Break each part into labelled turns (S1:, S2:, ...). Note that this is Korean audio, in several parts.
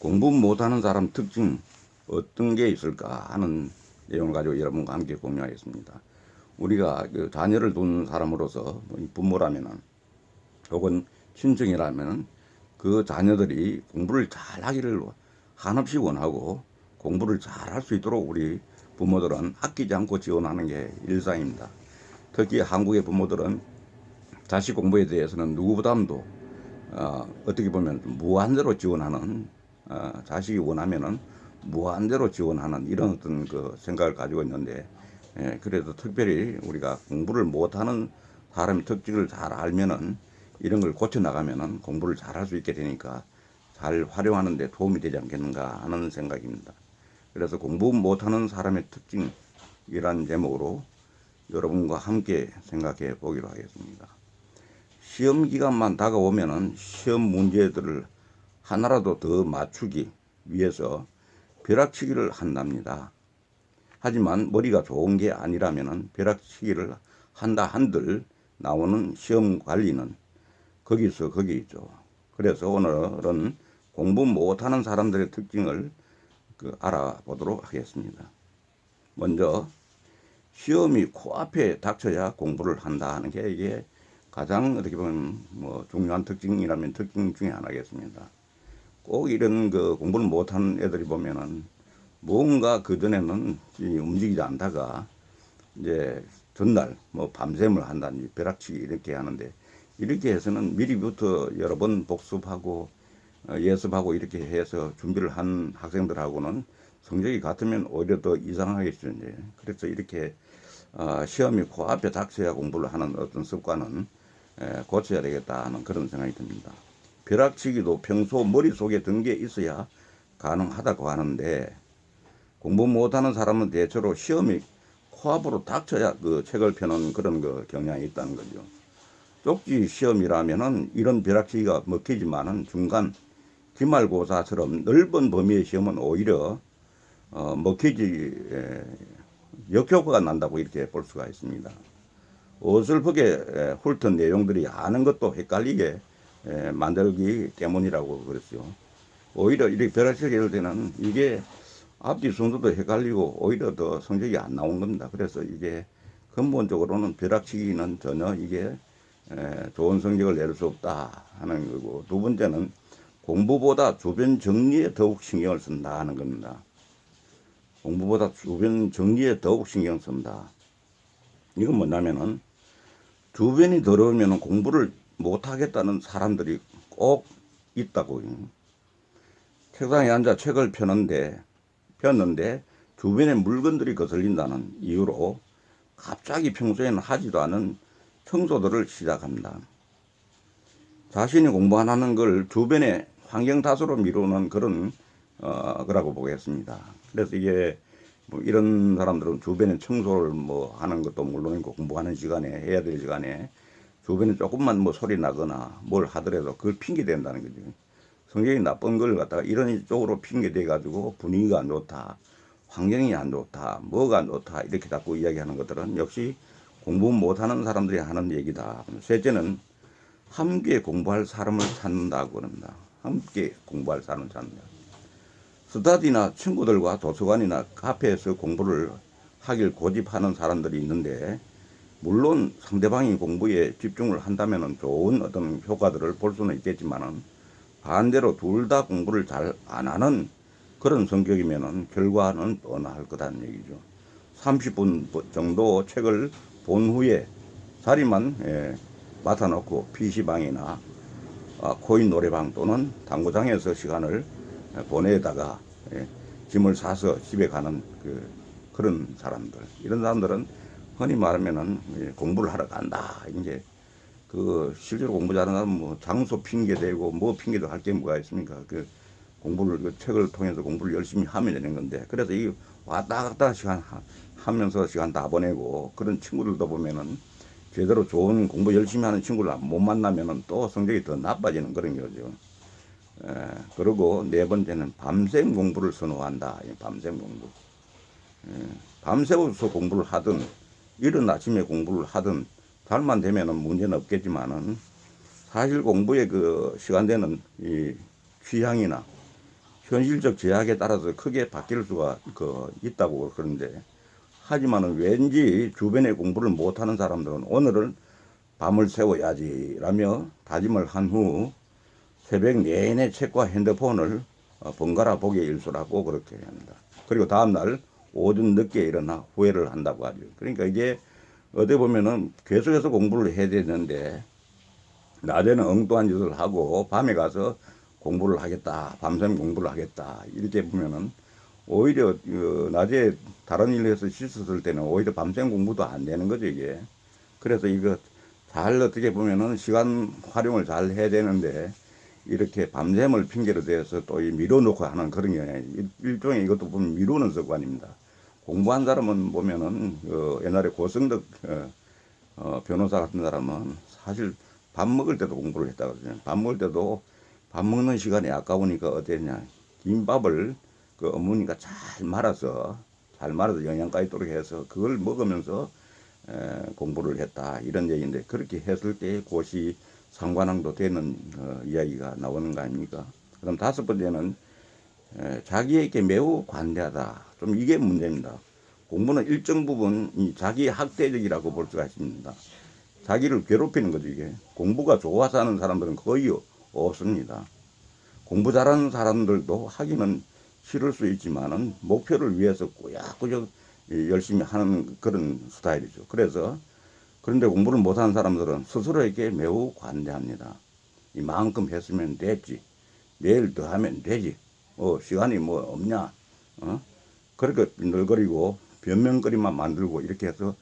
S1: 공부 못하는 사람 특징 어떤 게 있을까 하는 내용을 가지고 여러분과 함께 공유하겠습니다. 우리가 그 자녀를 둔 사람으로서 부모라면은 혹은 친정이라면은 그 자녀들이 공부를 잘 하기를 한없이 원하고 공부를 잘 할 수 있도록 우리 부모들은 아끼지 않고 지원하는 게 일상입니다. 특히 한국의 부모들은 자식 공부에 대해서는 누구보다도 어떻게 보면 무한대로 지원하는 자식이 원하면은 무한대로 지원하는 이런 어떤 그 생각을 가지고 있는데 그래도 특별히 우리가 공부를 못하는 사람의 특징을 잘 알면은 이런 걸 고쳐 나가면은 공부를 잘 할 수 있게 되니까 잘 활용하는 데 도움이 되지 않겠는가 하는 생각입니다. 그래서 공부 못하는 사람의 특징이란 제목으로 여러분과 함께 생각해 보기로 하겠습니다. 시험 기간만 다가오면은 시험 문제들을 하나라도 더 맞추기 위해서 벼락치기를 한답니다. 하지만 머리가 좋은 게 아니라면은 벼락치기를 한다 한들 나오는 시험 관리는 거기서 거기 있죠. 그래서 오늘은 공부 못하는 사람들의 특징을 알아보도록 하겠습니다. 먼저 시험이 코앞에 닥쳐야 공부를 한다 하는 게 이게 가장 어떻게 보면 중요한 특징이라면 특징 중에 하나겠습니다. 꼭 이런 그 공부를 못하는 애들이 보면은 뭔가 그전에는 움직이지 않다가 이제 전날 밤샘을 한다든지 벼락치기 이렇게 하는데 이렇게 해서는 미리부터 여러 번 복습하고 예습하고 이렇게 해서 준비를 한 학생들하고는 성적이 같으면 오히려 더 이상하겠죠. 이제. 그래서 이렇게 시험이 코앞에 닥쳐야 공부를 하는 어떤 습관은 고쳐야 되겠다 하는 그런 생각이 듭니다. 벼락치기도 평소 머릿속에 든 게 있어야 가능하다고 하는데 공부 못하는 사람은 대체로 시험이 코앞으로 닥쳐야 그 책을 펴는 그런 그 경향이 있다는 거죠. 쪽지 시험이라면은 이런 벼락치기가 먹히지만은 중간 기말고사처럼 넓은 범위의 시험은 오히려 먹히지 역효과가 난다고 이렇게 볼 수가 있습니다. 어설프게 훑은 내용들이 아는 것도 헷갈리게 만들기 때문이라고 그랬죠. 오히려 이렇게 벼락치기를 때는 이게 앞뒤 순서도 헷갈리고 오히려 더 성적이 안 나온 겁니다. 그래서 이게 근본적으로는 벼락치기는 전혀 이게 좋은 성적을 낼 수 없다 하는 거고, 두 번째는 공부보다 주변 정리에 더욱 신경을 쓴다 하는 겁니다. 공부보다 주변 정리에 더욱 신경 쓴다. 이건 뭐냐면은 주변이 더러우면 공부를 못하겠다는 사람들이 꼭 있다고요. 책상에 앉아 책을 폈는데 주변에 물건들이 거슬린다는 이유로 갑자기 평소에는 하지도 않은 청소들을 시작합니다. 자신이 공부 안 하는 걸 주변의 환경 탓으로 미루는 그런 거라고 보겠습니다. 그래서 이게 이런 사람들은 주변에 청소를 하는 것도 물론이고 공부하는 시간에 해야 될 시간에 주변에 조금만 소리 나거나 뭘 하더라도 그걸 핑계 댄다는 거죠. 성격이 나쁜 걸 갖다가 이런 쪽으로 핑계 대 가지고 분위기가 안 좋다, 환경이 안 좋다, 뭐가 안 좋다 이렇게 자꾸 이야기하는 것들은 역시 공부 못하는 사람들이 하는 얘기다. 셋째는 함께 공부할 사람을 찾는다고 합니다. 함께 공부할 사람을 찾는다. 스터디나 친구들과 도서관이나 카페에서 공부를 하길 고집하는 사람들이 있는데, 물론 상대방이 공부에 집중을 한다면 좋은 어떤 효과들을 볼 수는 있겠지만은 반대로 둘 다 공부를 잘 안 하는 그런 성격이면은 결과는 뻔할 거다는 얘기죠. 30분 정도 책을 본 후에 자리만 맡아놓고 PC방이나 코인 노래방 또는 당구장에서 시간을 보내다가 짐을 싸서 집에 가는 그런 사람들, 이런 사람들은 흔히 말하면은 공부를 하러 간다. 이제 실제로 공부 잘하는 사람은 장소 핑계 대고 핑계도 할 게 뭐가 있습니까? 공부를 책을 통해서 공부를 열심히 하면 되는 건데, 그래서 이 왔다 갔다 시간 하면서 시간 다 보내고 그런 친구들도 보면은 제대로 좋은 공부 열심히 하는 친구를 못 만나면은 또 성적이 더 나빠지는 그런 거죠. 그리고 네 번째는 밤샘 공부를 선호한다. 밤샘 공부. 밤새워서 공부를 하든 이른 아침에 공부를 하든 잘만 되면은 문제는 없겠지만은 사실 공부의 그 시간대는 이 취향이나 현실적 제약에 따라서 크게 바뀔 수가 있다고 그러는데, 하지만은 왠지 주변에 공부를 못하는 사람들은 오늘은 밤을 새워야지 라며 다짐을 한 후 새벽 내내 책과 핸드폰을 번갈아 보기에 일수라고 그렇게 합니다. 그리고 다음날 오전 늦게 일어나 후회를 한다고 하죠. 그러니까 이게 어떻게 보면은 계속해서 공부를 해야 되는데 낮에는 엉뚱한 짓을 하고 밤에 가서 공부를 하겠다, 밤샘 공부를 하겠다 이렇게 보면은 오히려 낮에 다른 일을 해서 씻었을 때는 오히려 밤샘 공부도 안 되는 거죠 이게. 그래서 이거 잘 어떻게 보면은 시간 활용을 잘 해야 되는데 이렇게 밤샘을 핑계로 대서 또 미뤄놓고 하는 그런 게 일종의 이것도 보면 미루는 습관입니다. 공부한 사람은 보면은 옛날에 고승덕 변호사 같은 사람은 사실 밥 먹을 때도 공부를 했다 그러잖아요. 밥 먹을 때도 밥 먹는 시간이 아까우니까 어땠냐. 김밥을 어머니가 잘 말아서 영양가 있도록 해서 그걸 먹으면서 공부를 했다. 이런 얘기인데 그렇게 했을 때 그것이 상관왕도 되는 이야기가 나오는 거 아닙니까? 그럼 다섯 번째는 자기에게 매우 관대하다. 좀 이게 문제입니다. 공부는 일정 부분 자기 학대적이라고 볼 수가 있습니다. 자기를 괴롭히는 거죠, 이게. 공부가 좋아서 하는 사람들은 거의 없습니다. 공부 잘하는 사람들도 하기는 싫을 수 있지만은 목표를 위해서 꾸역꾸역 열심히 하는 그런 스타일이죠. 그런데 공부를 못하는 사람들은 스스로에게 매우 관대합니다. 이만큼 했으면 됐지. 내일 더 하면 되지. 시간이 뭐 없냐. 그렇게 널거리고 변명거리만 만들고 이렇게 해서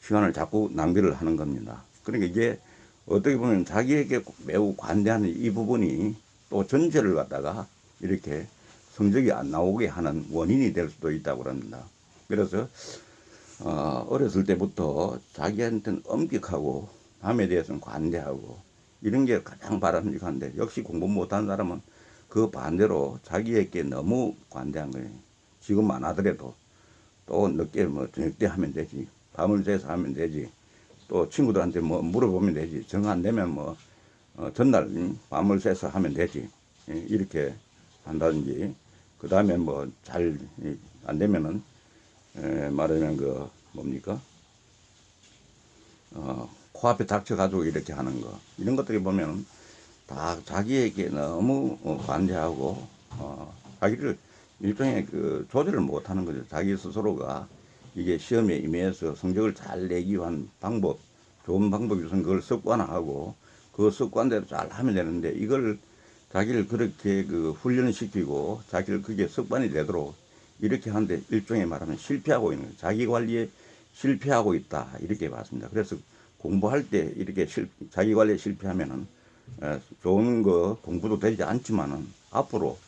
S1: 시간을 자꾸 낭비를 하는 겁니다. 그러니까 이게 어떻게 보면 자기에게 매우 관대한 이 부분이 또 전체를 갖다가 이렇게 성적이 안 나오게 하는 원인이 될 수도 있다고 합니다. 그래서 어렸을 때부터 자기한테는 엄격하고 남에 대해서는 관대하고 이런 게 가장 바람직한데 역시 공부 못하는 사람은 그 반대로 자기에게 너무 관대한 거예요. 지금 안 하더라도 또 늦게 뭐 저녁 때 하면 되지. 밤을 새서 하면 되지. 또 친구들한테 뭐 물어보면 되지. 정 안 되면 뭐 전날 밤을 새서 하면 되지. 이렇게 한다든지 그 다음에 뭐 잘 안 되면은 말하면 뭡니까 코앞에 닥쳐가지고 이렇게 하는 거 이런 것들이 보면 다 자기에게 너무 관대하고 자기를 일종의 조절을 못하는 거죠. 자기 스스로가 이게 시험에 임해서 성적을 잘 내기 위한 방법, 좋은 방법이 우선 그걸 습관화하고 그 습관대로 잘 하면 되는데 이걸 자기를 그렇게 훈련시키고 자기를 그게 습관이 되도록 이렇게 하는데 일종의 말하면 실패하고 있는 거예요. 자기 관리에 실패하고 있다 이렇게 봤습니다. 그래서 공부할 때 이렇게 자기 관리에 실패하면은 좋은 거 공부도 되지 않지만은 앞으로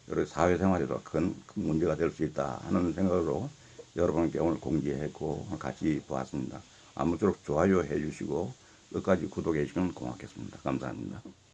S1: 여러 사회생활에도 큰 문제가 될 수 있다 하는 생각으로 여러분께 오늘 공지했고 같이 보았습니다. 아무쪼록 좋아요 해주시고 끝까지 구독해 주시면 고맙겠습니다. 감사합니다.